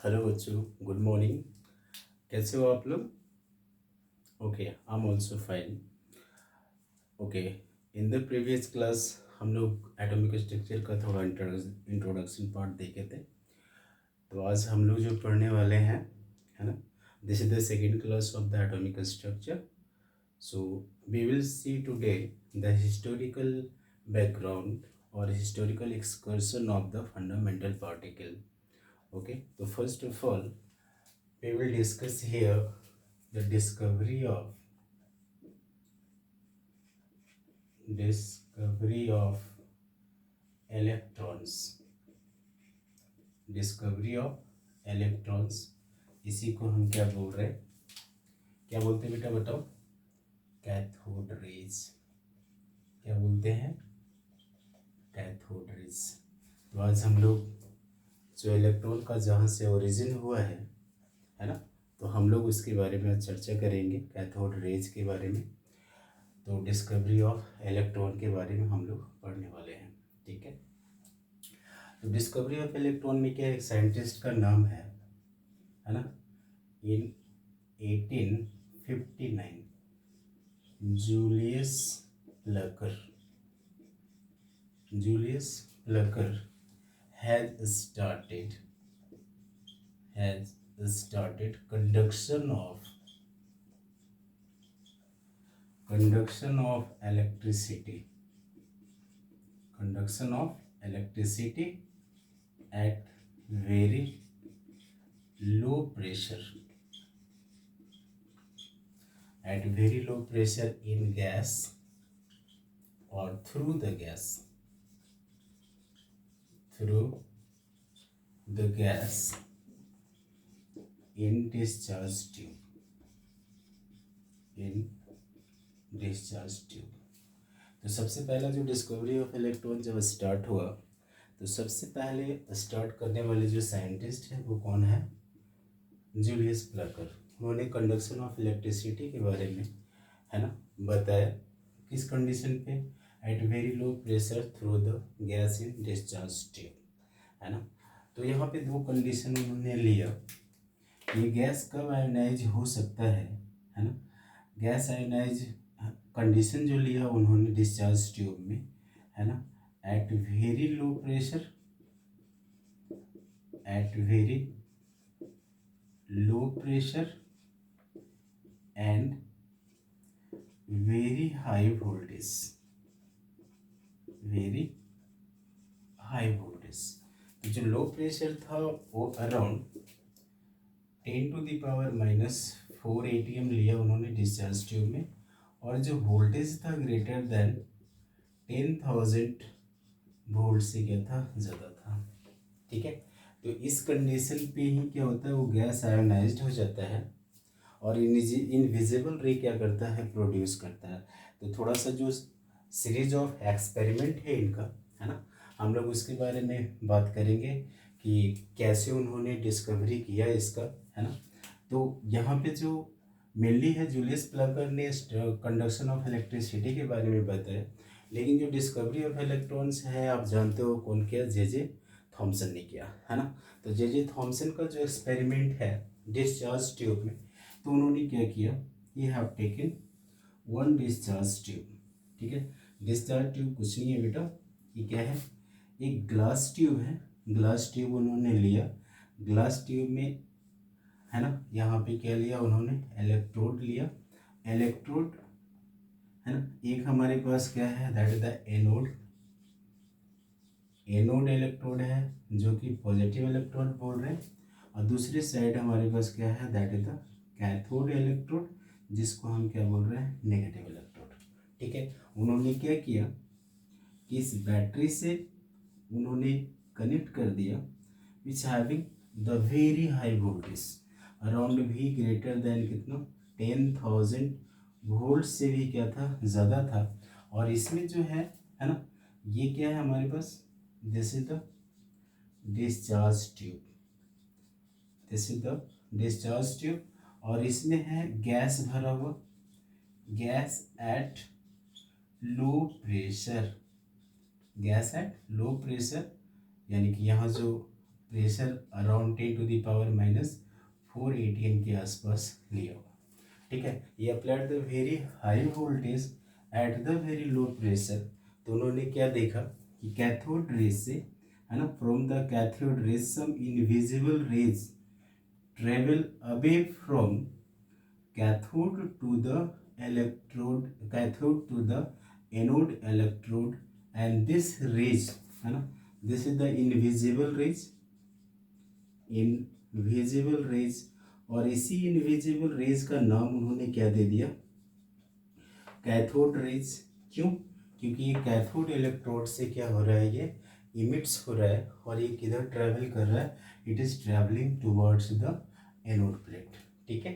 Hello बच्चों, good morning. कैसे हो आप लोग? Okay, I am also fine. Okay, in the previous class हम लोग एटॉमिक स्ट्रक्चर का थोड़ा इंट्रोडक्शन पार्ट देखे थे। तो आज हम लोग जो पढ़ने वाले हैं, है ना, this is the second class of the atomic structure. So we will see today the historical background और historical excursion of the fundamental particle. Okay, तो first of all we will discuss here the discovery of electrons. Discovery of electrons, इसी को हम क्या बोल रहे हैं? क्या बोलते हैं बेटा, बताओ? Cathode rays. क्या बोलते हैं? Cathode rays. तो आज हम लोग जो इलेक्ट्रॉन का जहाँ से ओरिजिन हुआ है ना, तो हम लोग उसके बारे में चर्चा करेंगे, कैथोड रेज के बारे में। तो डिस्कवरी ऑफ इलेक्ट्रॉन के बारे में हम लोग पढ़ने वाले हैं, ठीक है। तो डिस्कवरी ऑफ इलेक्ट्रॉन में क्या, एक साइंटिस्ट का नाम है ना, इन 1859 Julius Plucker. Julius Plucker has started conduction of electricity at very low pressure in gas or through the gas in discharge tube। तो सबसे पहला जो डिस्कवरी ऑफ इलेक्ट्रॉन जब स्टार्ट हुआ, तो सबसे पहले स्टार्ट करने वाले जो साइंटिस्ट है वो कौन है? Julius Plucker. उन्होंने कंडक्शन ऑफ इलेक्ट्रिसिटी के बारे में, है ना, बताया। किस कंडीशन पे? At very low pressure through the gas in discharge tube, है ना। तो यहाँ पे दो कंडीशन उन्होंने लिया। ये गैस कब आयोनाइज हो सकता है ना। गैस आयोनाइज कंडीशन जो लिया उन्होंने डिस्चार्ज ट्यूब में, है ना, at very low pressure and very high voltage. तो जो लो प्रेशर था वो अराउंड 10⁻⁻⁴ ATM लिया उन्होंने डिस्चार्ज ट्यूब में, और जो वोल्टेज था ग्रेटर देन 10,000 वोल्ट से क्या था, ज़्यादा था, ठीक है। तो इस कंडीशन पे ही क्या होता है, वो गैस आयोनाइज्ड हो जाता है और इनविजिबल रे क्या करता है, प्रोड्यूस करता है। तो थोड़ा सा जो सीरीज ऑफ एक्सपेरिमेंट है इनका, है ना, हम लोग उसके बारे में बात करेंगे कि कैसे उन्होंने डिस्कवरी किया इसका, है ना। तो यहाँ पे जो मेनली है, जूलियस प्लकर ने कंडक्शन ऑफ इलेक्ट्रिसिटी के बारे में बताया, लेकिन जो डिस्कवरी ऑफ इलेक्ट्रॉन्स है आप जानते हो कौन किया? जे थॉमसन ने किया, है ना। तो जे थॉमसन का जो एक्सपेरिमेंट है डिस्चार्ज ट्यूब में, तो उन्होंने क्या किया, ये have taken one discharge tube, ठीक है। डिस्चार्ज ट्यूब कुछ नहीं है बेटा, ये क्या है, एक ग्लास ट्यूब है। ग्लास ट्यूब उन्होंने लिया, ग्लास ट्यूब में, है ना, यहाँ पे क्या लिया उन्होंने, इलेक्ट्रोड लिया। इलेक्ट्रोड, है ना, एक हमारे पास क्या है, that is the anode electrode है जो कि पॉजिटिव इलेक्ट्रोड बोल रहे हैं, और दूसरी साइड हमारे पास क्या है, that is the cathode electrode, जिसको हम क्या बोल रहे हैं, नेगेटिव इलेक्ट्रोड, ठीक है। उन्होंने क्या किया कि इस बैटरी से उन्होंने कनेक्ट कर दिया which having the very high voltage around भी ग्रेटर देन कितना, 10,000 वोल्ट से भी क्या था, ज़्यादा था। और इसमें जो है ना, ये क्या है हमारे पास, this is the discharge tube, और इसमें है गैस भरा हुआ, गैस एट लो प्रेशर, यानी कि यहाँ जो प्रेशर अराउंड 10⁻⁻⁴ ATM के आसपास लिया होगा। ठीक है, ये applied the very high voltage at the very low pressure. तो उन्होंने क्या देखा कि कैथोड रेज से, है ना, from the cathode rays some invisible rays travel away from cathode to the cathode to the anode electrode, and this rays, है ना, this is the invisible rays, और इसी इनविजिबल रेज का नाम उन्होंने क्या दे दिया, कैथोड रेज। क्यों? क्योंकि ये कैथोड इलेक्ट्रोड से क्या हो रहा है, ये इमिट्स हो रहा है और ये किधर ट्रेवल कर रहा है, it is travelling towards the anode plate. ठीक है,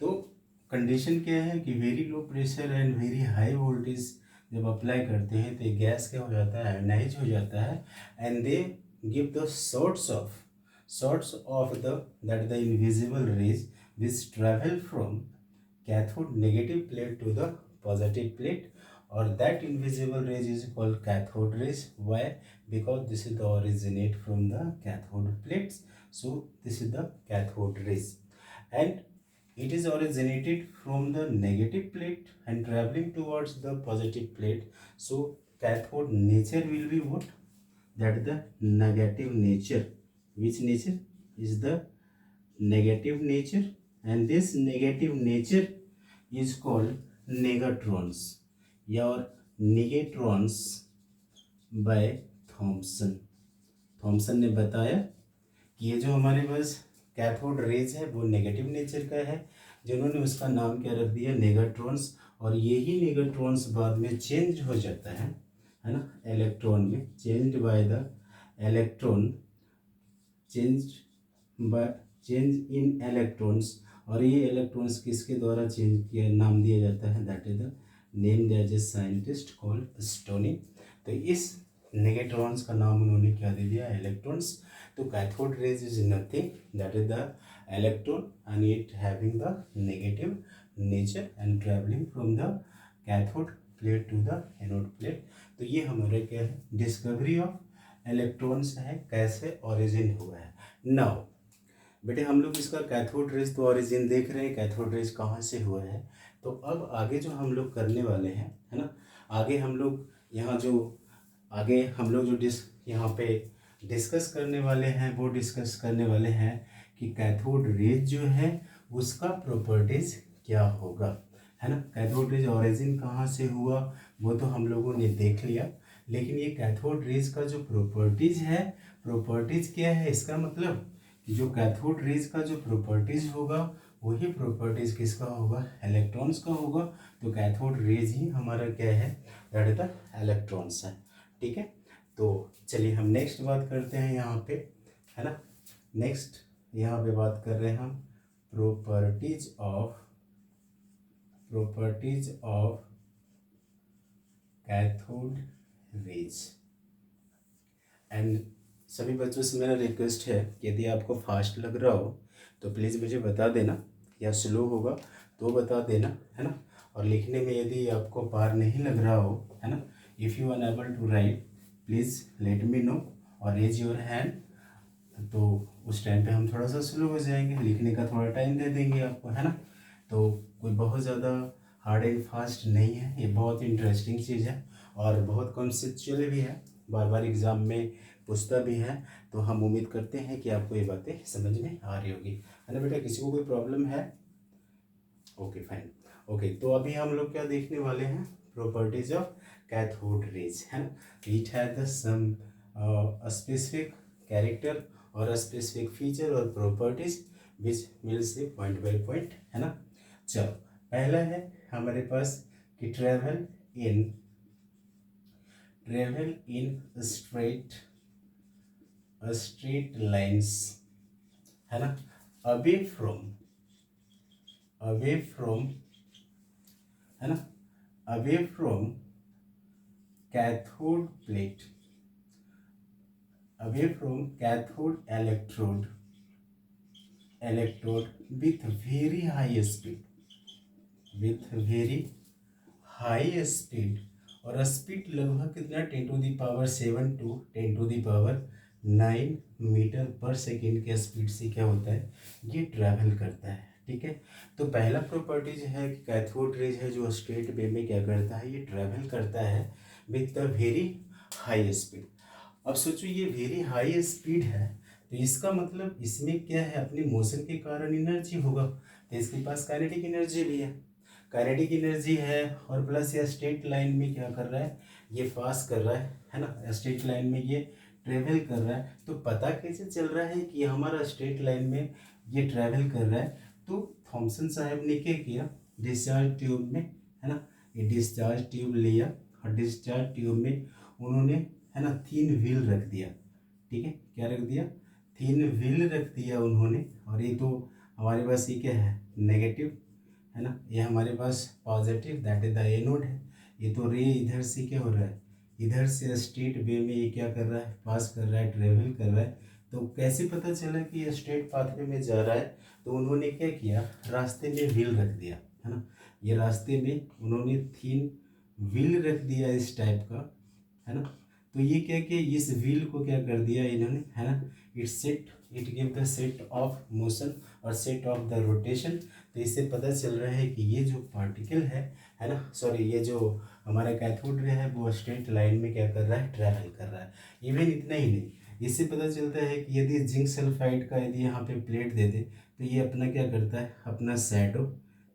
तो कंडीशन क्या है कि very low pressure and very high voltage जब अप्लाई करते हैं तो गैस क्या हो जाता है, आयनाइज हो जाता है, and they give the sorts of the that the invisible rays which travel from cathode negative plate to the positive plate, or that invisible rays is called cathode rays. Why? Because this is the originate from the cathode plates, so this is the cathode rays, and it is originated from the negative plate and traveling towards the positive plate. So cathode nature will be what? That the negative nature. Which nature is the negative nature? And this negative nature is called negatrons or negatrons by Thomson. Thomson ने बताया कि ये जो हमारे पास cathode rays है वो negative nature का है, जिन्होंने उसका नाम क्या रख दिया, नेगाट्रॉन्स, और यही नेगाट्रॉन्स बाद में चेंज हो जाता है ना, इलेक्ट्रॉन में, change by the electron, change in electrons, और ये इलेक्ट्रॉन्स किसके द्वारा चेंज किया, नाम दिया जाता है, that is the name as a scientist called Stoney. तो इस नेगेट्रॉन्स का नाम उन्होंने क्या दे दिया, इलेक्ट्रॉन्स। तो cathode rays is nothing that is the electron and it having the negative nature and travelling from the cathode plate to the anode plate. तो ये हमारे क्या है, डिस्कवरी ऑफ इलेक्ट्रॉन्स है, कैसे ओरिजिन हुआ है। नाउ बेटे हम लोग इसका कैथोड रेज तो ओरिजिन देख रहे हैं, कैथोड रेज कहाँ से हुआ है। तो अब आगे जो हम लोग करने वाले हैं, है ना, आगे हम लोग जो यहाँ पे डिस्कस करने वाले हैं, वो डिस्कस करने वाले हैं कि कैथोड रेज जो है उसका प्रॉपर्टीज क्या होगा, है ना। कैथोड रेज ओरिजिन कहाँ से हुआ वो तो हम लोगों ने देख लिया, लेकिन ये कैथोड रेज का जो प्रॉपर्टीज है, प्रॉपर्टीज क्या है, इसका मतलब कि जो कैथोड रेज का जो प्रॉपर्टीज होगा वही प्रॉपर्टीज किसका होगा, इलेक्ट्रॉन्स का होगा। तो कैथोड रेज ही हमारा क्या है, दैट इज द इलेक्ट्रॉन्स है। ठीक है, तो चलिए हम नेक्स्ट बात करते हैं यहाँ पे, है ना। नेक्स्ट यहाँ पे बात कर रहे हैं हम properties of cathode rays. And सभी बच्चों से मेरा रिक्वेस्ट है कि यदि आपको फास्ट लग रहा हो तो प्लीज़ मुझे बता देना, या स्लो होगा तो बता देना, है ना। और लिखने में यदि आपको पार नहीं लग रहा हो, है ना, if you unable to write please let me know और रेज योर हैंड। तो उस टाइम पे हम थोड़ा सा स्लो हो जाएंगे, लिखने का थोड़ा टाइम दे देंगे आपको, है ना। तो कोई बहुत ज़्यादा हार्ड एंड फास्ट नहीं है, ये बहुत इंटरेस्टिंग चीज़ है और बहुत कॉन्सेप्चुअल भी है, बार बार एग्ज़ाम में पूछता भी है। तो हम उम्मीद करते हैं कि आपको ये बातें समझ में आ रही होगी, है ना बेटा। किसी को कोई प्रॉब्लम है? Okay fine. ओके, तो अभी हम लोग क्या देखने वाले हैं, प्रॉपर्टीज ऑफ कैथोड रेज, है ना। It has the some specific character और स्पेसिफिक फीचर और properties which will say point by point, है ना। चलो पहला है हमारे पास कि ट्रेवल इन स्ट्रेट लाइन्स, है ना, अवे फ्रॉम, है ना, away from cathode plate, away from cathode electrode with very high speed, और स्पीड लगभग कितना 10⁻⁷ to 10⁻⁴ 9 मीटर पर सेकेंड के स्पीड से क्या होता है, ये ट्रैवल करता है। ठीक है, तो पहला प्रॉपर्टीज है कि कैथोड रेज है जो स्ट्रेट वे में क्या करता है, ये ट्रैवल करता है with the very high speed. अब सोचो ये वेरी हाई स्पीड है, तो इसका मतलब इसमें क्या है, अपनी मोशन के कारण एनर्जी होगा, तो इसके पास काइनेटिक एनर्जी भी है, काइनेटिक एनर्जी है, और प्लस ये स्ट्रेट लाइन में क्या कर रहा है, ये पास कर रहा है ना, स्ट्रेट लाइन में ये ट्रेवल कर रहा है। तो पता कैसे चल रहा है कि हमारा स्ट्रेट लाइन में ये ट्रैवल कर रहा है, तो थॉमसन साहब ने क्या किया, डिस्चार्ज ट्यूब में, है ना, ये डिस्चार्ज ट्यूब लिया, और डिस्चार्ज ट्यूब में उन्होंने, है ना, 3 व्हील रख दिया। ठीक है, क्या रख दिया, 3 व्हील रख दिया उन्होंने, और ये तो हमारे पास ये क्या है, नेगेटिव, है ना, ये हमारे पास positive, that is the anode है। ये तो रे इधर से क्या हो रहा है, इधर से स्ट्रेट वे में ये क्या कर रहा है, पास कर रहा है, ट्रेवल कर रहा है। तो कैसे पता चला कि ये स्ट्रेट पाथवे में जा रहा है, तो उन्होंने क्या किया, रास्ते में व्हील रख दिया, है ना, ये रास्ते में उन्होंने 3 व्हील रख दिया इस टाइप का, है ना। तो ये क्या कि इस व्हील को क्या कर दिया इन्होंने, है ना, it give the set of motion और सेट ऑफ द रोटेशन। तो इससे पता चल रहा है कि ये जो पार्टिकल है ना, सॉरी, ये जो हमारा कैथोड रे है वो स्ट्रेट लाइन में क्या कर रहा है, ट्रैवल कर रहा है। इवन इतना ही नहीं, इससे पता चलता है कि यदि जिंक सल्फाइड का यदि यहाँ पे प्लेट दे दे, तो ये अपना क्या करता है, अपना शैडो,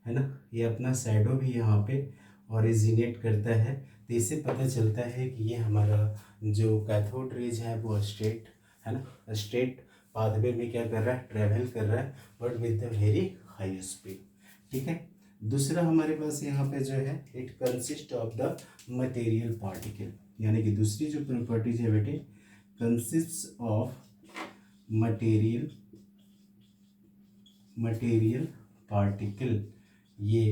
है ना, ये अपना शैडो भी यहाँ पे ओरिजिनेट करता है। तो इससे पता चलता है कि ये हमारा जो कैथोड रेज है वो स्ट्रेट, है ना, स्ट्रेट पाथवे में क्या कर रहा है, ट्रैवल कर रहा है, but with the very high speed. ठीक है, दूसरा हमारे पास यहाँ पे जो है, it consist of the material particle, यानी कि दूसरी जो प्रॉपर्टीज है बेटे, कंसिस्ट ऑफ मटेरियल पार्टिकल। ये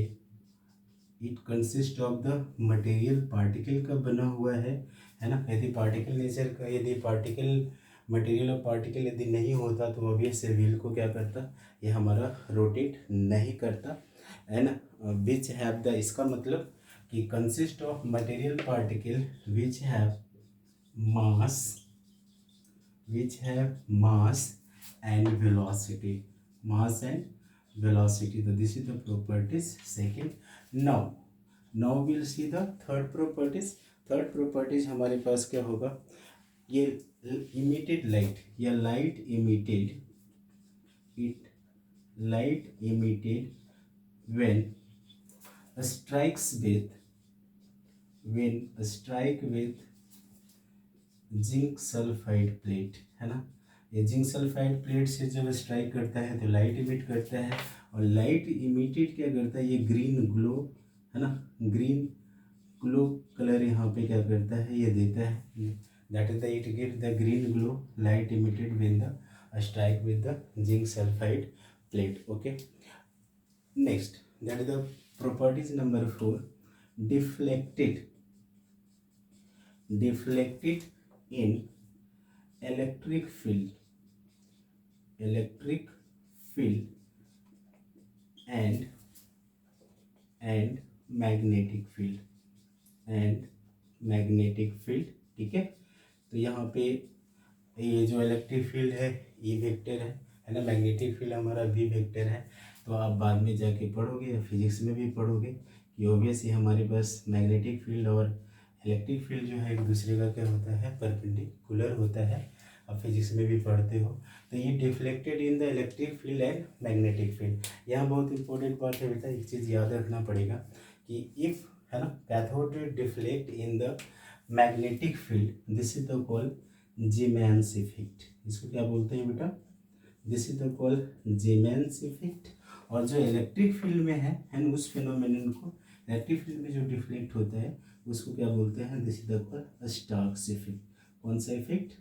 it consist of the material particle का बना हुआ है ना। यदि पार्टिकल नेचर का, यदि पार्टिकल मटेरियल और पार्टिकल यदि नहीं होता तो ऑब्वियस व्हील को क्या करता, ये हमारा रोटेट नहीं करता, है ना। विच हैव द, इसका मतलब कि consist of material particle which have mass, and velocity, mass and velocity. So this is the properties second. Now we'll see the third properties. Third properties हमारे पास क्या होगा, ये इमिटेड लाइट, या light emitted when strike with zinc sulphide plate, है ना। ये zinc sulphide plate से जब स्ट्राइक करता है तो लाइट इमिट करता है, और लाइट इमिटेड क्या करता है, ये ग्रीन ग्लो, है ना, ग्रीन ग्लो कलर यहाँ पे क्या करता है, ये देता है, that is the, it give the green glow light emitted when the strike with the zinc sulphide plate. Okay, next, that is the properties number 4, deflected in electric field and magnetic field। ठीक है, तो यहाँ पे ये जो electric field है E vector है ना, मैग्नेटिक फील्ड हमारा वी वेक्टर है। तो आप बाद में जाके पढ़ोगे या फिजिक्स में भी पढ़ोगे कि ऑब्वियसली हमारे पास मैग्नेटिक फील्ड और इलेक्ट्रिक फील्ड जो है एक दूसरे का क्या होता है, परपेंडिकुलर होता है। आप फिजिक्स में भी पढ़ते हो। तो ये deflected in the electric field and magnetic field. यहाँ बहुत इंपॉर्टेंट बात है बेटा, एक चीज़ याद रखना पड़ेगा कि इफ़, है ना, cathode ray deflect in the magnetic field, this is the call Zeeman's effect. इसको क्या बोलते हैं बेटा, this is the call Zeeman's effect. और जो इलेक्ट्रिक फील्ड में है ना, उस फिनोमेनन को, इलेक्ट्रिक फील्ड में जो डिफ्लेक्ट होता है उसको क्या बोलते हैं, this is the call Starks effect. कौन सा इफेक्ट,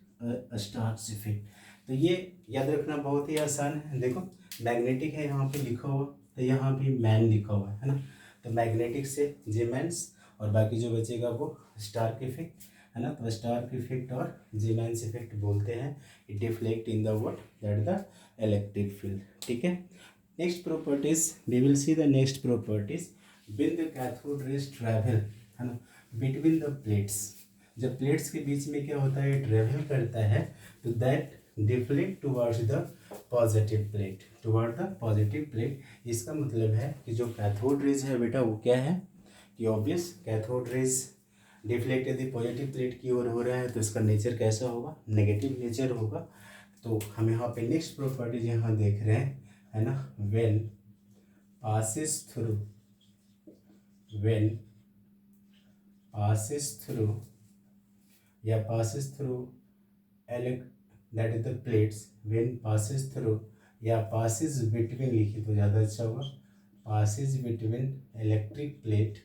स्टार्क्स इफेक्ट। तो ये याद रखना बहुत ही आसान है। देखो मैग्नेटिक है यहाँ पे लिखा हुआ, तो यहाँ भी मैन लिखा हुआ है ना, तो मैग्नेटिक से जीमैन्स और बाकी जो बचेगा वो स्टार्क इफेक्ट, है ना। तो स्टार्क इफेक्ट और जीमैन्स इफेक्ट बोलते हैं, it deflect in the what, that the electric field. ठीक है, next properties, we will see the next properties. When the cathode rays travel, है ना, बिटवीन द प्लेट्स, जब प्लेट्स के बीच में क्या होता है, ट्रेवल करता है, तो that deflect towards the positive plate, toward the positive plate. इसका मतलब है कि जो कैथोड रेज है बेटा वो क्या है कि ऑब्वियस कैथोड रेज डिफ्लेक्ट यदि पॉजिटिव प्लेट की ओर हो रहा है तो इसका नेचर कैसा होगा, नेगेटिव नेचर होगा। तो हम यहाँ पे नेक्स्ट प्रॉपर्टीज यहाँ देख रहे हैं, है ना, when passes through that is the plates, when passes through या passes between लिखी तो ज़्यादा अच्छा होगा, passes between electric plate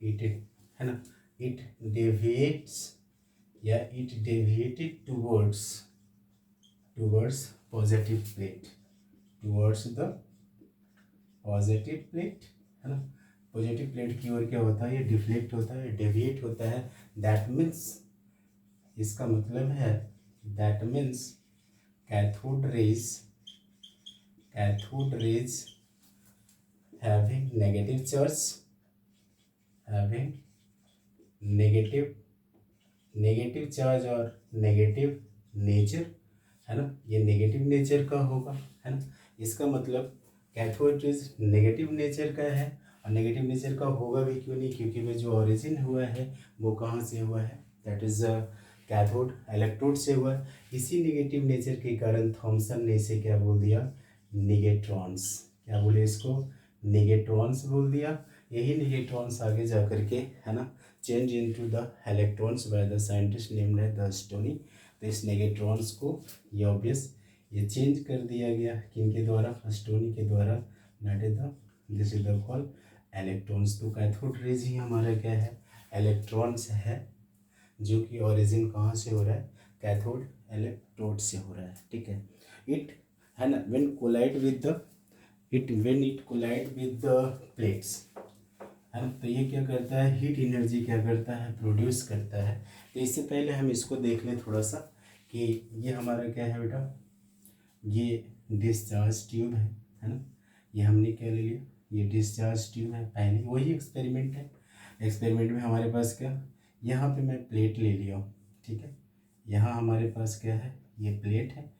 it है ना, it deviates या it deviated towards positive plate, towards the positive plate, है ना। पॉजिटिव प्लेट की ओर क्या होता है, ये डिफ्लेक्ट होता है, डेविएट होता है। दैट मीन्स, इसका मतलब है that means cathode rays having negative charge, having negative charge और नेगेटिव नेचर, है ना, ये नेगेटिव नेचर का होगा, है ना। इसका मतलब कैथोड रेज नेगेटिव नेचर का है, और नेगेटिव नेचर का होगा भी क्यों नहीं, क्योंकि वो जो ओरिजिन हुआ है वो कहाँ से हुआ है, दैट इज कैथोड इलेक्ट्रोड से हुआ है। इसी नेगेटिव नेचर के कारण थॉमसन ने इसे क्या बोल दिया, निगेट्रॉन्स, क्या बोले इसको, निगेट्रॉन्स बोल दिया। यही निगेट्रॉन्स आगे जा करके, है ना, change into the electrons by the scientist named है द स्टोनी। तो इस नेगेट्रॉन्स को ये ऑब्वियस ये चेंज कर दिया गया किनके द्वारा, स्टोनी के द्वारा, that is the this is the call electrons. तो कैथोड रेज ही हमारा क्या है, इलेक्ट्रॉन्स है, जो कि ओरिजिन कहाँ से हो रहा है, कैथोड इलेक्ट्रोड से हो रहा है, ठीक है। इट है ना, when collide with the when it collide with the plates, है ना, तो ये क्या करता है, हीट एनर्जी क्या करता है, प्रोड्यूस करता है। तो इससे पहले हम इसको देख लें थोड़ा सा कि ये हमारा क्या है बेटा, ये डिस्चार्ज ट्यूब है ना, ये हमने क्या ले लिया, ये डिस्चार्ज ट्यूब है, पहले वही एक्सपेरिमेंट है। एक्सपेरिमेंट में हमारे पास क्या, यहाँ पे मैं प्लेट ले लिया हूँ, ठीक है, यहाँ हमारे पास क्या है, ये प्लेट है,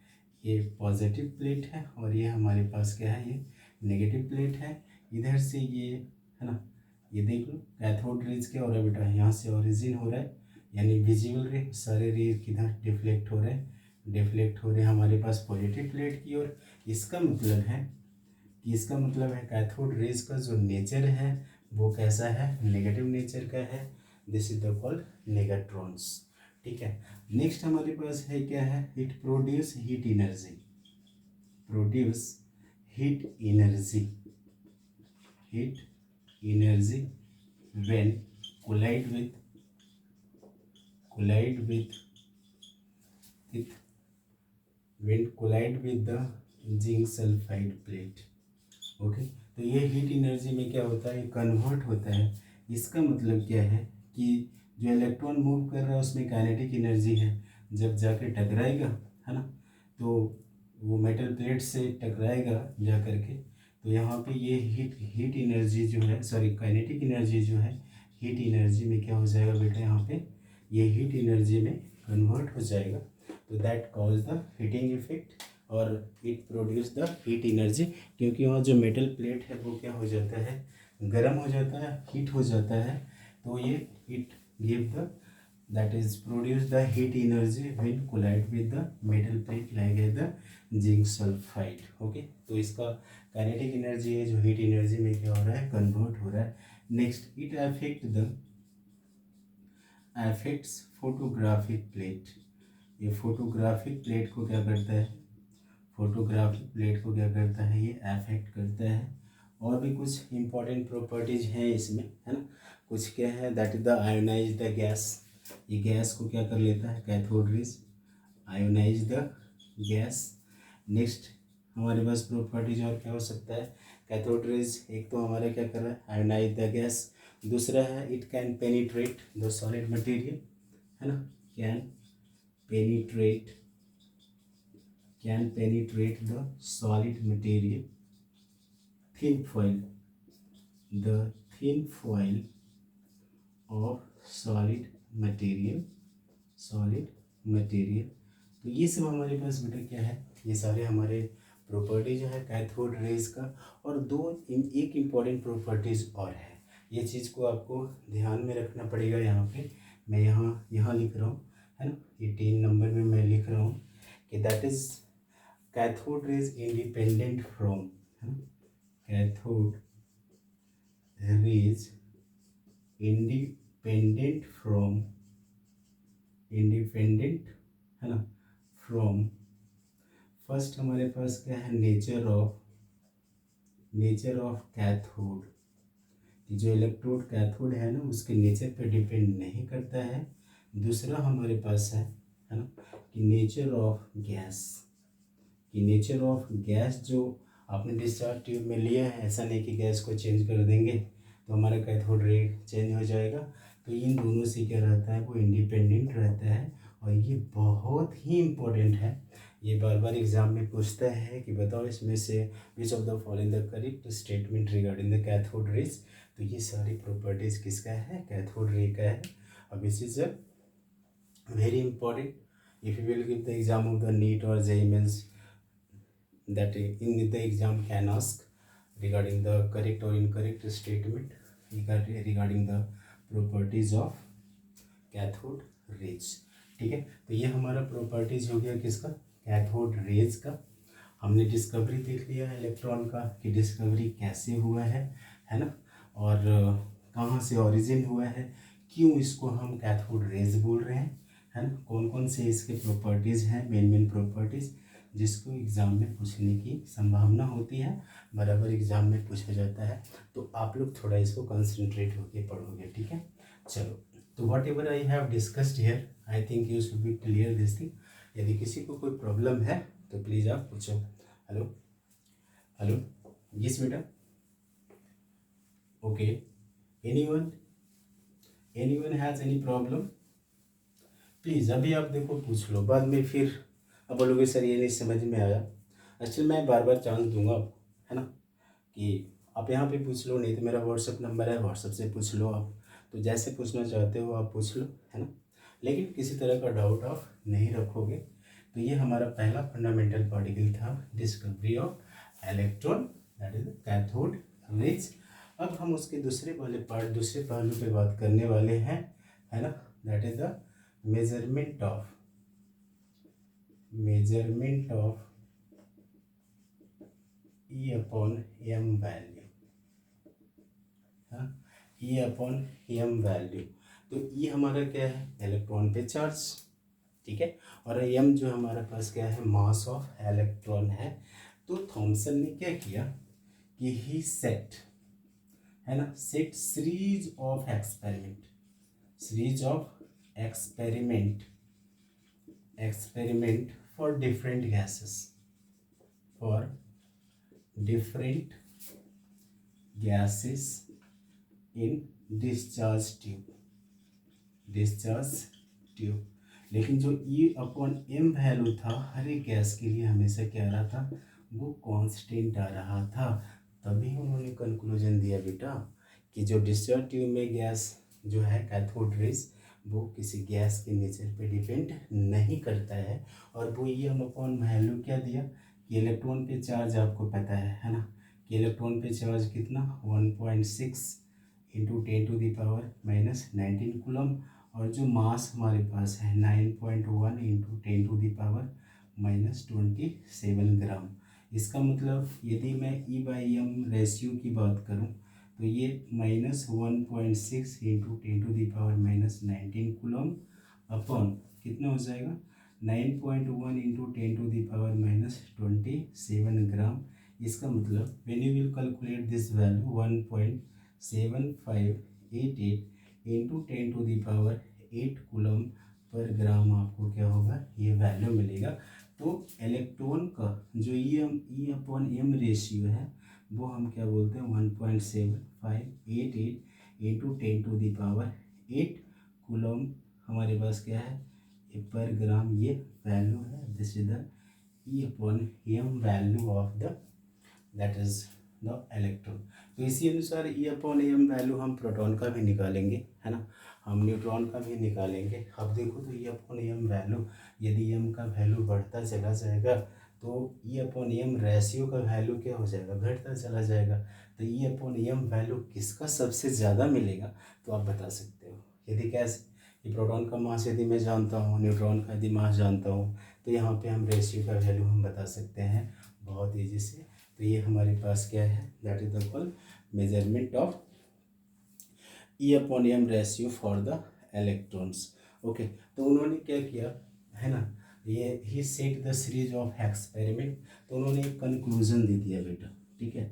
ये पॉजिटिव प्लेट है, और ये हमारे पास क्या है, ये नेगेटिव प्लेट है। इधर से ये है ना, ये देख लो कैथोड रेज क्या हो रहा है बेटा, यहाँ से ओरिजिन हो रहा है, यानी विजिबल रे, सारे रे किधर डिफ्लेक्ट हो रहे हैं, डिफ्लेक्ट हो रहे हैं हमारे पास पॉजिटिव प्लेट की ओर। इसका मतलब है कि इसका मतलब है कैथोड रेज का जो नेचर है वो कैसा है, नेगेटिव नेचर का है। दिस इज द कॉल्ड नेगेट्रॉन्स, ठीक है। नेक्स्ट हमारे पास है क्या है, it produce heat energy, produce heat energy when collide with the zinc sulphide plate, okay. तो ये हीट एनर्जी में क्या होता है, कन्वर्ट होता है। इसका मतलब क्या है कि जो इलेक्ट्रॉन मूव कर रहा है उसमें काइनेटिक एनर्जी है, जब जाके टकराएगा, है ना, तो वो मेटल प्लेट से टकराएगा जा करके, तो यहाँ पे ये हीट एनर्जी जो है, सॉरी काइनेटिक एनर्जी जो है, हीट एनर्जी में क्या हो जाएगा बेटा, यहाँ पे ये हीट एनर्जी में कन्वर्ट हो जाएगा। तो that cause the heating effect, और it produce the heat energy, क्योंकि वहाँ जो मेटल प्लेट है वो क्या हो जाता है, गर्म हो जाता है, हीट हो जाता है। तो ये it give the that is produce the heat energy when collide with the metal plate like the zinc sulphide, okay. तो इसका काइनेटिक एनर्जी है जो हीट एनर्जी में क्या हो रहा है, कन्वर्ट हो रहा है। Next, it affects photographic plate, ये फोटोग्राफिक प्लेट को क्या करता है, फोटोग्राफिक प्लेट को क्या करता है, ये अफेक्ट करता है। और भी कुछ इंपॉर्टेंट प्रॉपर्टीज हैं इसमें, है ना, कुछ क्या है, that is the ionize the gas, ये गैस को क्या कर लेता है, cathode rays ionize the gas. Next हमारे पास प्रॉपर्टीज और क्या हो सकता है, कैथोड रेज एक तो हमारे क्या कर रहा है, आयोनाइज द गैस। दूसरा है it can penetrate the solid material, है ना, can penetrate the solid material. thin foil of solid material, solid material. तो ये सब हमारे पास बेटा क्या है, ये सारे हमारे प्रॉपर्टीज है कैथोड रेज का। और एक इम्पॉर्टेंट प्रॉपर्टीज और है, ये चीज़ को आपको ध्यान में रखना पड़ेगा। यहाँ पे मैं यहाँ लिख रहा हूँ, है ना, ये 10 नंबर में मैं लिख रहा हूँ कि that is cathode rays independent from, cathode rays independent from, independent, है ना, फ्रॉम। फर्स्ट हमारे पास क्या है, नेचर ऑफ कैथोड। जो इलेक्ट्रोड कैथोड है ना, उसके नेचर पे डिपेंड नहीं करता है। दूसरा हमारे पास है ना, कि नेचर ऑफ गैस, कि नेचर ऑफ गैस जो आपने डिस्चार्ज ट्यूब में लिया है, ऐसा नहीं कि गैस को चेंज कर देंगे तो हमारा कैथोड रे चेंज हो जाएगा। तो इन दोनों से क्या रहता है, वो इंडिपेंडेंट रहता है। और ये बहुत ही इम्पोर्टेंट है, ये बार बार एग्जाम में पूछता है कि बताओ इसमें से which of the following the correct statement regarding the cathode raise. तो ये सारी प्रॉपर्टीज किसका है, कैथोड रे का है। अब this is a very important if you will give the exam of the NEET और JEE mains, that in the exam can ask regarding the correct or incorrect statement regarding the properties of cathode rays. ठीक है, तो ये हमारा properties हो गया किसका, cathode rays का। हमने डिस्कवरी देख लिया है इलेक्ट्रॉन का कि डिस्कवरी कैसे हुआ है ना, और कहाँ से ओरिजिन हुआ है, क्यों इसको हम कैथोड रेज बोल रहे हैं, है ना, कौन कौन से इसके प्रॉपर्टीज़ हैं, मेन प्रॉपर्टीज़ जिसको एग्ज़ाम में पूछने की संभावना होती है, बराबर एग्ज़ाम में पूछा जाता है। तो आप लोग थोड़ा इसको कंसंट्रेट होके पढ़ोगे, ठीक है। चलो, तो what ever I have discussed here, I think you should be clear this thing. यदि किसी को कोई प्रॉब्लम है तो प्लीज़ आप पूछो। हेलो हेलो, यस बेटा, okay, anyone has any problem, please अभी आप देखो पूछ लो, बाद में फिर अब बोलोगे सर ये नहीं समझ में आया। एक्चुअली मैं बार बार चांस दूंगा आपको, है ना, कि आप यहाँ पे पूछ लो, नहीं तो मेरा व्हाट्सअप नंबर है, व्हाट्सअप से पूछ लो आप। तो जैसे पूछना चाहते हो आप पूछ लो, है ना, लेकिन किसी तरह का डाउट आप नहीं रखोगे। तो ये हमारा पहला फंडामेंटल पार्टिकल था, discovery of electron, that is cathode rays. अब हम उसके दूसरे पहलू पे बात करने वाले हैं, है ना, that is the measurement of E upon m value, E upon m value. तो E हमारा क्या है, इलेक्ट्रॉन पे चार्ज, ठीक है, और m जो हमारे पास क्या है, मास ऑफ इलेक्ट्रॉन है। तो थॉमसन ने क्या किया कि ही सेट, है ना, set series of experiment for different gases in discharge tube। लेकिन जो E अपॉन m वैल्यू था हर एक गैस के लिए हमेशा क्या आ रहा था, वो कांस्टेंट आ रहा था। तभी उन्होंने कंक्लूजन दिया बेटा कि जो डिस्चार्ज ट्यूब में गैस जो है कैथोड रेज, वो किसी गैस के नेचर पे डिपेंड नहीं करता है। और वो ये हम अपॉन वैल्यू क्या दिया कि इलेक्ट्रॉन पे चार्ज आपको पता है ना, कि इलेक्ट्रॉन पे चार्ज कितना 1.6 इंटू 10⁻⁻19 कूलम, और जो मास हमारे पास है 9.1 इंटू 10⁻27 ग्राम। इसका मतलब यदि मैं E/m रेशियो की बात करूं तो ये -1.6 इंटू 10⁻⁻19 कूलम अपॉन कितना हो जाएगा 9.1 इंटू 10⁻⁻27 ग्राम। इसका मतलब when you will calculate this value 1.7588 into 10⁸ coulomb per gram आपको क्या होगा, ये वैल्यू मिलेगा। तो इलेक्ट्रॉन का जो E अपॉन m रेशियो है वो हम क्या बोलते हैं 1.7588 इंटू 10⁸ कूलम हमारे पास क्या है, पर ग्राम ये वैल्यू है। This is the E upon m value of the that is the electron. तो इसी अनुसार E/m वैल्यू हम प्रोटॉन का भी निकालेंगे, है ना, हम न्यूट्रॉन का भी निकालेंगे। अब देखो तो E/m वैल्यू, यदि m का वैल्यू बढ़ता चला जाएगा तो E/m रेशियो का वैल्यू क्या हो जाएगा, घटता चला जाएगा। तो E/m वैल्यू किसका सबसे ज़्यादा मिलेगा, तो आप बता सकते हो। यदि कैसे, कि प्रोटॉन का मास यदि मैं जानता हूँ, न्यूट्रॉन का यदि मास जानता हूँ, तो यहाँ पे हम रेशियो का वैल्यू हम बता सकते हैं बहुत ईजी से। तो ये हमारे पास क्या है, that is the call measurement of E/m ratio for the electrons. Okay, तो उन्होंने क्या किया, है ना, ये ही set the series of experiment. तो उन्होंने एक कंक्लूजन दे दिया बेटा, ठीक है।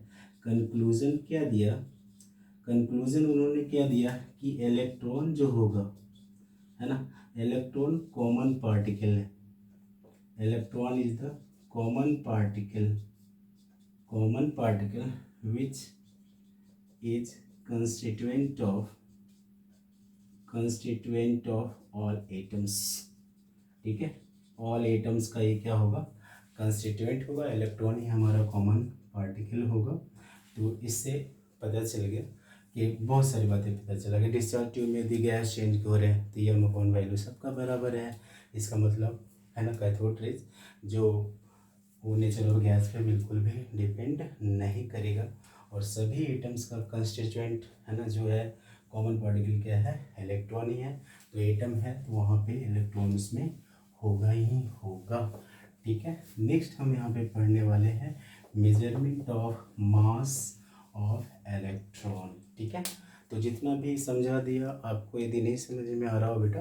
कंक्लूजन क्या दिया, कंक्लूजन उन्होंने क्या दिया कि इलेक्ट्रॉन जो होगा, है ना, इलेक्ट्रॉन कॉमन पार्टिकल है। Electron is the common particle, common particle which is constituent of all atoms, ठीक है। ऑल एटम्स का ये क्या होगा, कंस्टिट्यूएंट होगा, इलेक्ट्रॉन ही हमारा कॉमन पार्टिकल होगा। तो इससे पता चल गया कि बहुत सारी बातें पता चला कि डिस्चार्ज ट्यूब में यदि गैस चेंज हो रहे हैं तो E/m वैल्यू सबका बराबर है। इसका मतलब है ना, कैथोड रेज जो वो नेचुरल गैस पे बिल्कुल भी डिपेंड नहीं करेगा, और सभी एटम्स का कंस्टिट्यूएंट है ना जो है कॉमन पार्टिकल क्या है, इलेक्ट्रॉन ही है। तो एटम है तो वहाँ पे इलेक्ट्रॉन उसमें होगा ही होगा, ठीक है। नेक्स्ट हम यहाँ पे पढ़ने वाले हैं measurement of mass of electron, ठीक है। तो जितना भी समझा दिया आपको, यदि नहीं समझ में आ रहा हो बेटा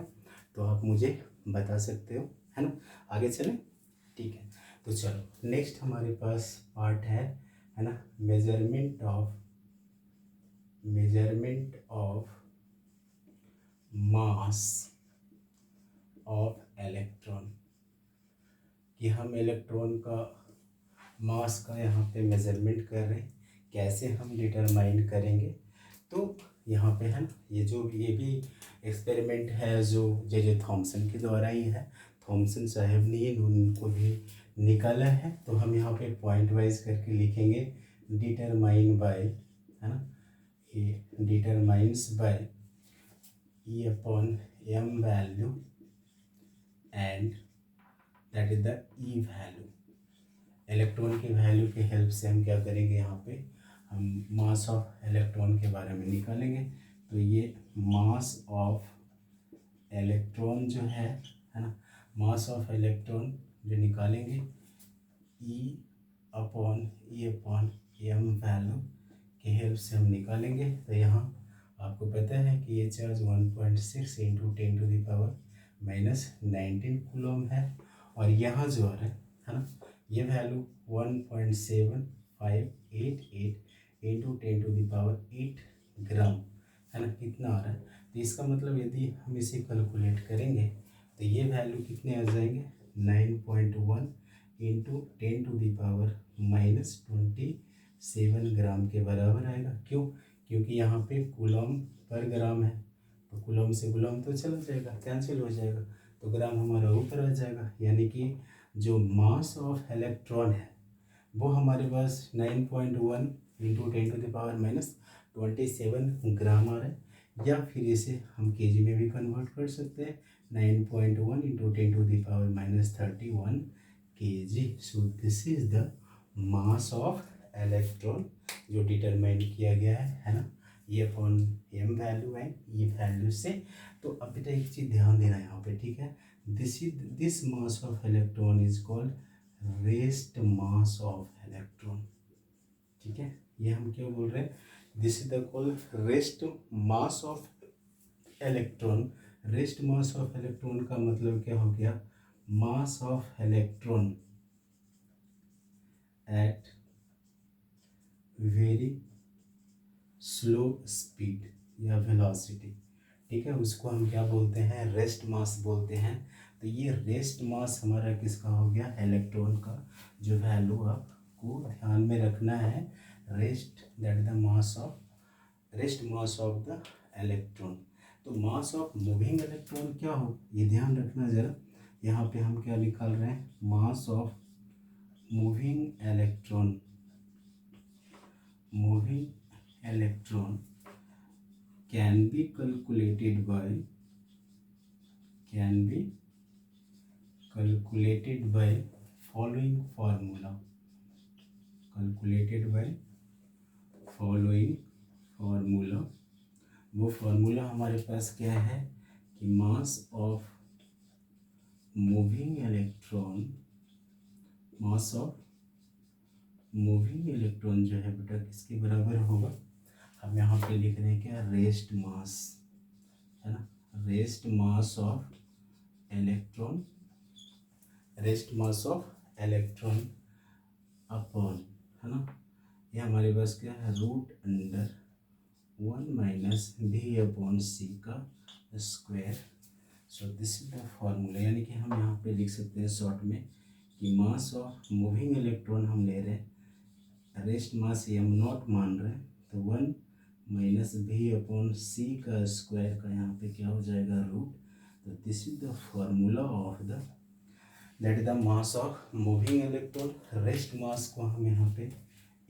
तो आप मुझे बता सकते हो, है ना। आगे चलें, ठीक है। तो चलो नेक्स्ट हमारे पास पार्ट है ना, measurement of mass of electron, कि हम इलेक्ट्रॉन का मास का यहाँ पे मेजरमेंट कर रहे हैं, कैसे हम डिटरमाइन करेंगे। तो यहाँ पे है ना, ये भी एक्सपेरिमेंट है जो जे थॉमसन के द्वारा ही है, थॉमसन साहब ने उनको भी निकाला है। तो हम यहाँ पे पॉइंट वाइज करके लिखेंगे, डिटरमाइन बाय, है ना, ये determines by E/m value and that is the E value. Electron की वैल्यू की हेल्प से हम क्या करेंगे, यहाँ पे हम मास ऑफ इलेक्ट्रॉन के बारे में निकालेंगे। तो ये मास ऑफ इलेक्ट्रॉन जो है ना, मास ऑफ इलेक्ट्रॉन जो निकालेंगे E/m वैल्यू की हेल्प से हम निकालेंगे। तो यहाँ आपको पता है कि ये चार्ज 1.6 इंटू 10⁻⁻19 कूलम है, और यहाँ जो आ रहा है ना, ये वैल्यू 1.7588 इंटू 10⁸ ग्राम, है ना, कितना आ रहा है। तो इसका मतलब यदि हम इसे कैलकुलेट करेंगे तो ये वैल्यू कितने आ जाएंगे, 9.1 इंटू 10⁻⁻27 ग्राम के बराबर आएगा। क्यों, क्योंकि यहाँ पे कूलम पर ग्राम है, तो कूलम से कूलम तो चला जाएगा, कैंसिल हो जाएगा, तो ग्राम हमारा ऊपर आ जाएगा। यानी कि जो मास ऑफ इलेक्ट्रॉन है वो हमारे पास 9.1 इंटू 10⁻⁻27 ग्राम आ रहा है, या फिर इसे हम केजी में भी कन्वर्ट कर सकते हैं, 9.1 into 10⁻31 kg। So this is the mass of electron जो डिटरमाइन किया गया है ना, E/m value and E value से। तो अब बेटा एक चीज़ ध्यान देना यहाँ पे, ठीक है, this mass of electron is called rest mass of electron, ठीक है। ये हम क्या बोल रहे हैं, this is the called rest mass of electron. Rest mass of electron का मतलब क्या हो गया, mass of electron at very slow speed या वेलोसिटी, ठीक है, उसको हम क्या बोलते हैं, रेस्ट मास बोलते हैं। तो ये रेस्ट मास हमारा किसका हो गया, इलेक्ट्रॉन का। जो वैल्यू आपको ध्यान में रखना है, rest that the mass of, rest mass of the electron. तो मास ऑफ मूविंग इलेक्ट्रॉन क्या हो, ये ध्यान रखना ज़रा। यहाँ पे हम क्या निकाल रहे हैं, मास of moving electron, moving electron can be calculated by following formula. वो फार्मूला हमारे पास क्या है कि मास ऑफ मूविंग इलेक्ट्रॉन जो है बेटा किसके बराबर होगा, हम यहाँ पे लिख रहे हैं क्या, रेस्ट मास, है ना, rest mass of electron upon, है ना, ये हमारे पास क्या है, root under 1 minus v upon C का square. So this is the formula, यानी कि हम यहाँ पे लिख सकते हैं शॉर्ट में कि मास ऑफ मूविंग इलेक्ट्रॉन हम ले रहे हैं, रेस्ट मास ये हम नॉट मान रहे हैं, तो 1 माइनस v अपॉन सी का स्क्वायर का यहाँ पे क्या हो जाएगा, रूट। तो this is the formula of that is the mass of moving electron. Rest मास को हम यहाँ पे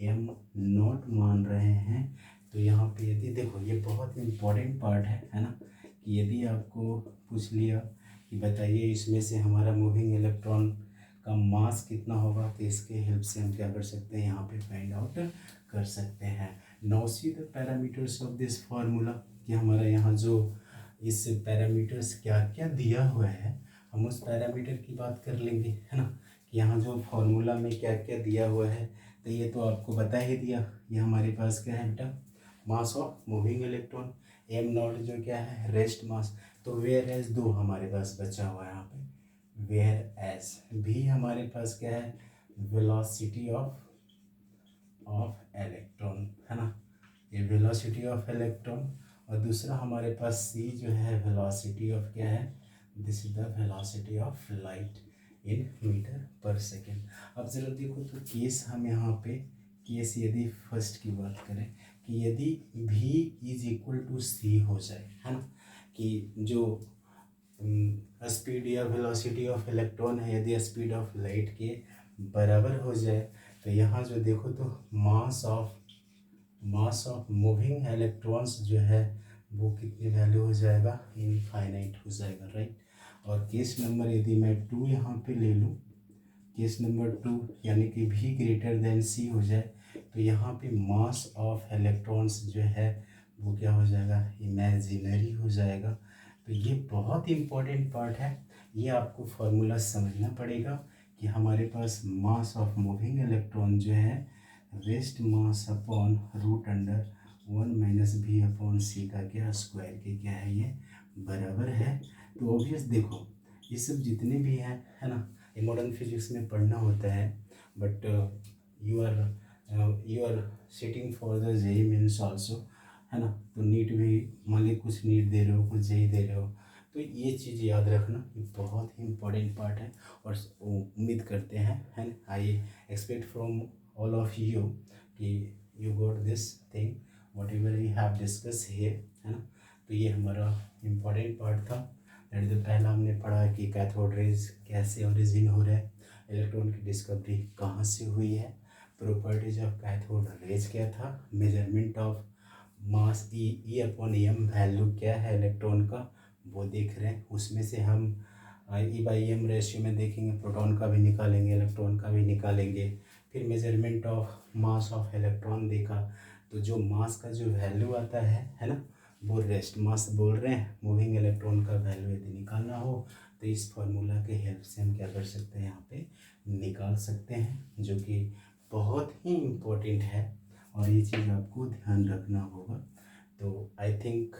m नॉट मान रहे हैं। तो यहाँ पे यदि देखो, ये बहुत इम्पोर्टेंट पार्ट है ना, कि यदि आपको पूछ लिया कि बताइए इसमें से हमारा मूविंग इलेक्ट्रॉन का मास कितना होगा, तो इसके हेल्प से हम क्या कर सकते हैं, यहाँ पे फाइंड आउट कर सकते हैं। Now see the parameters of this formula, कि हमारा यहाँ जो इस पैरामीटर्स क्या क्या दिया हुआ है, हम उस पैरामीटर की बात कर लेंगे, है ना, कि यहाँ जो फार्मूला में क्या क्या दिया हुआ है। तो ये तो आपको बता ही दिया, ये हमारे पास क्या है बेटा, मास of moving electron, am not जो क्या है, रेस्ट मास। तो वेयर एज दो हमारे पास बचा हुआ है यहाँ पे, वेयर एज भी हमारे पास क्या है, वेलोसिटी ऑफ इलेक्ट्रॉन, है ना, ये वेलोसिटी ऑफ इलेक्ट्रॉन। और दूसरा हमारे पास सी जो है, वेलोसिटी ऑफ क्या है, this is the velocity of light in metre per second. अब जरा देखो, तो केस हम यहाँ पे केस यदि फर्स्ट की बात करें कि यदि v इज इक्वल टू सी हो जाए, है ना, कि जो स्पीड या वेलोसिटी ऑफ इलेक्ट्रॉन है यदि स्पीड ऑफ लाइट के बराबर हो जाए, तो यहाँ जो देखो तो मास ऑफ मूविंग इलेक्ट्रॉन्स जो है वो कितनी वैल्यू हो जाएगा, इनफाइनाइट हो जाएगा, राइट। और केस नंबर यदि मैं 2 यहाँ पे ले लूँ, केस नंबर 2 यानी कि v ग्रेटर देन c हो जाए, तो यहाँ पे मास ऑफ इलेक्ट्रॉन्स जो है वो क्या हो जाएगा, इमेजिनरी हो जाएगा। तो ये बहुत इम्पोर्टेंट पार्ट है, ये आपको फार्मूला समझना पड़ेगा कि हमारे पास मास ऑफ मूविंग इलेक्ट्रॉन जो है rest mass upon root under 1 minus v upon C का क्या स्क्वायर के क्या है, ये बराबर है। तो ऑब्वियस देखो, ये सब जितने भी हैं, है ना, ये मॉडर्न फिजिक्स में पढ़ना होता है, but you are sitting for the JEE Mains also, है ना, तो नीट भी मान ली कुछ नीट दे रहे हो, कुछ जेई दे रहे हो, तो ये चीज़ याद रखना, ये बहुत ही इम्पोर्टेंट पार्ट है। और उम्मीद करते हैं, है ना, I expect from all of you कि you got this thing whatever you have discuss here, है ना। तो ये हमारा इम्पोर्टेंट पार्ट था। दैट इज पहला हमने पढ़ा कि कैथोड रेज कैसे ओरिजिन हो रहा है, इलेक्ट्रॉन की डिस्कवरी कहाँ से हुई है, प्रॉपर्टीज ऑफ कैथोड रेज क्या था, measurement of mass e upon m value क्या है इलेक्ट्रॉन का वो देख रहे हैं। उसमें से हम E/m रेशियो में देखेंगे, प्रोटॉन का भी निकालेंगे, इलेक्ट्रॉन का भी निकालेंगे। फिर measurement of mass of electron देखा, तो जो मास का जो वैल्यू आता है ना, वो रेस्ट मास बोल रहे हैं। मूविंग इलेक्ट्रॉन का वैल्यू यदि निकालना हो तो इस फार्मूला के हेल्प से हम क्या कर सकते हैं, यहाँ पे निकाल सकते हैं, जो कि बहुत ही इम्पोर्टेंट है और ये चीज़ आपको ध्यान रखना होगा। तो आई थिंक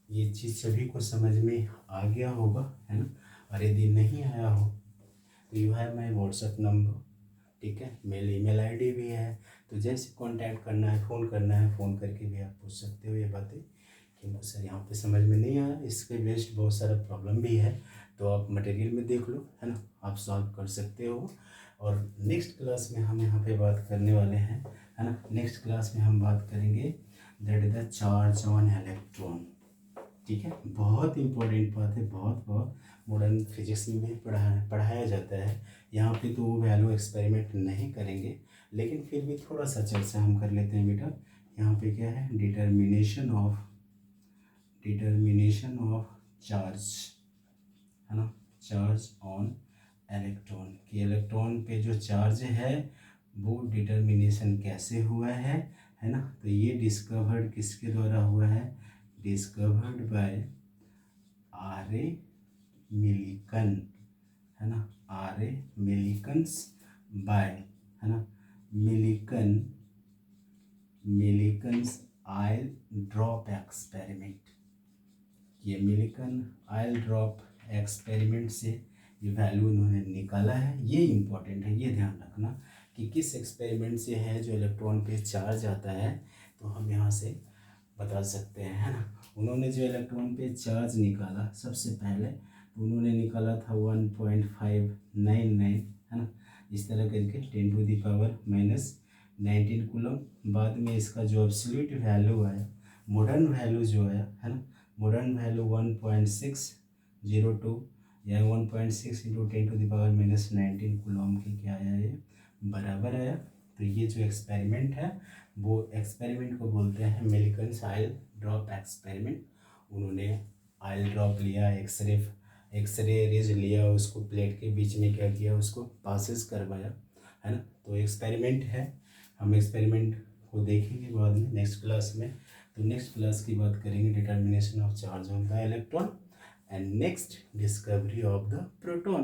ये चीज़ सभी को समझ में आ गया होगा, है ना। और यदि नहीं आया हो तो you have my WhatsApp number, ठीक है, मेरी ईमेल आईडी भी है। तो जैसे कांटेक्ट करना है, फ़ोन करना है, फ़ोन करके भी आप पूछ सकते हो ये बातें कि हमको सर यहाँ पे समझ में नहीं आया, इसके बेस्ड बहुत सारा प्रॉब्लम भी है, तो आप मटेरियल में देख लो, है ना, आप सॉल्व कर सकते हो। और नेक्स्ट क्लास में हम यहाँ पे बात करने वाले हैं, है ना, नेक्स्ट क्लास में हम बात करेंगे that is the charge on electron, ठीक है। बहुत इंपॉर्टेंट बात है, बहुत मॉडर्न फिजिक्स में भी पढ़ाया जाता है। यहाँ पे तो वो वैल्यू एक्सपेरिमेंट नहीं करेंगे, लेकिन फिर भी थोड़ा सा चर्चा हम कर लेते हैं बेटा। यहाँ पे क्या है, डिटर्मिनेशन ऑफ चार्ज, है ना, चार्ज ऑन इलेक्ट्रॉन, कि इलेक्ट्रॉन पे जो चार्ज है वो डिटर्मिनेशन कैसे हुआ है ना। तो ये डिस्कवर्ड किसके द्वारा हुआ है, discovered by R A Millikan, है ना, आर ए मिलिकन्स बाय, है ना, मिलिकन्स आयल ड्रॉप एक्सपेरिमेंट। ये मिलिकन आयल ड्रॉप एक्सपेरिमेंट से ये वैल्यू इन्होंने निकाला है। ये इम्पॉर्टेंट है, ये ध्यान रखना कि किस एक्सपेरिमेंट से है जो इलेक्ट्रॉन पे चार्ज आता है, तो हम यहाँ से बता सकते हैं, है ना। उन्होंने जो इलेक्ट्रॉन पे चार्ज निकाला सबसे पहले, तो उन्होंने निकाला था 1.599, है ना, इस तरह करके 10⁻⁻19 कूलम। बाद में इसका जो एब्सोल्यूट वैल्यू आया, मॉडर्न वैल्यू जो आया, है ना, मॉडर्न वैल्यू 1.602 या 1.6 इंटू 10⁻⁻19 कूलम के क्या आया, ये बराबर आया। तो ये जो एक्सपेरिमेंट है वो एक्सपेरिमेंट को बोलते हैं मिलिकन्स आयल ड्रॉप एक्सपेरिमेंट। उन्होंने आयल ड्रॉप लिया, एक्सरे रेज लिया, उसको प्लेट के बीच में क्या किया, उसको पासेस करवाया, है ना। तो एक्सपेरिमेंट है, हम एक्सपेरिमेंट को देखेंगे बाद में नेक्स्ट क्लास में। तो नेक्स्ट क्लास की बात करेंगे determination of charge on the electron and next discovery of the proton,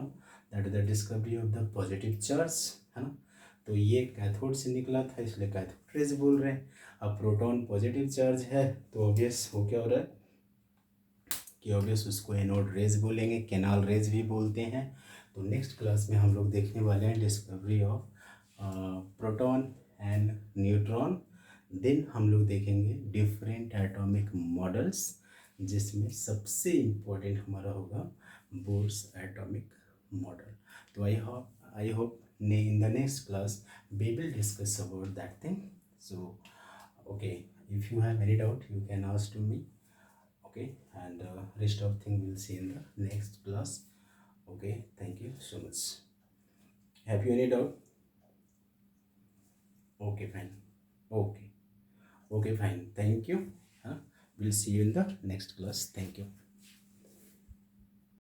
that is the discovery of the positive charge, है ना। तो ये कैथोड से निकला था, इसलिए कैथोड रेज बोल रहे हैं। अब प्रोटॉन पॉजिटिव चार्ज है तो ऑब्वियस हो क्या हो रहा है कि ऑब्वियस उसको एनोड रेज बोलेंगे, कैनाल रेज भी बोलते हैं। तो नेक्स्ट क्लास में हम लोग देखने वाले हैं discovery of proton and neutron. Then हम लोग देखेंगे डिफरेंट एटॉमिक मॉडल्स, जिसमें सबसे इम्पोर्टेंट हमारा होगा बोर्स एटॉमिक मॉडल। तो I hope in the next class we will discuss about that thing. So okay, if you have any doubt you can ask to me, okay, and rest of thing we'll see in the next class. Okay, thank you so much. Have you any doubt? Okay, fine. Okay, okay, fine, thank you. We'll see you in the next class. Thank you.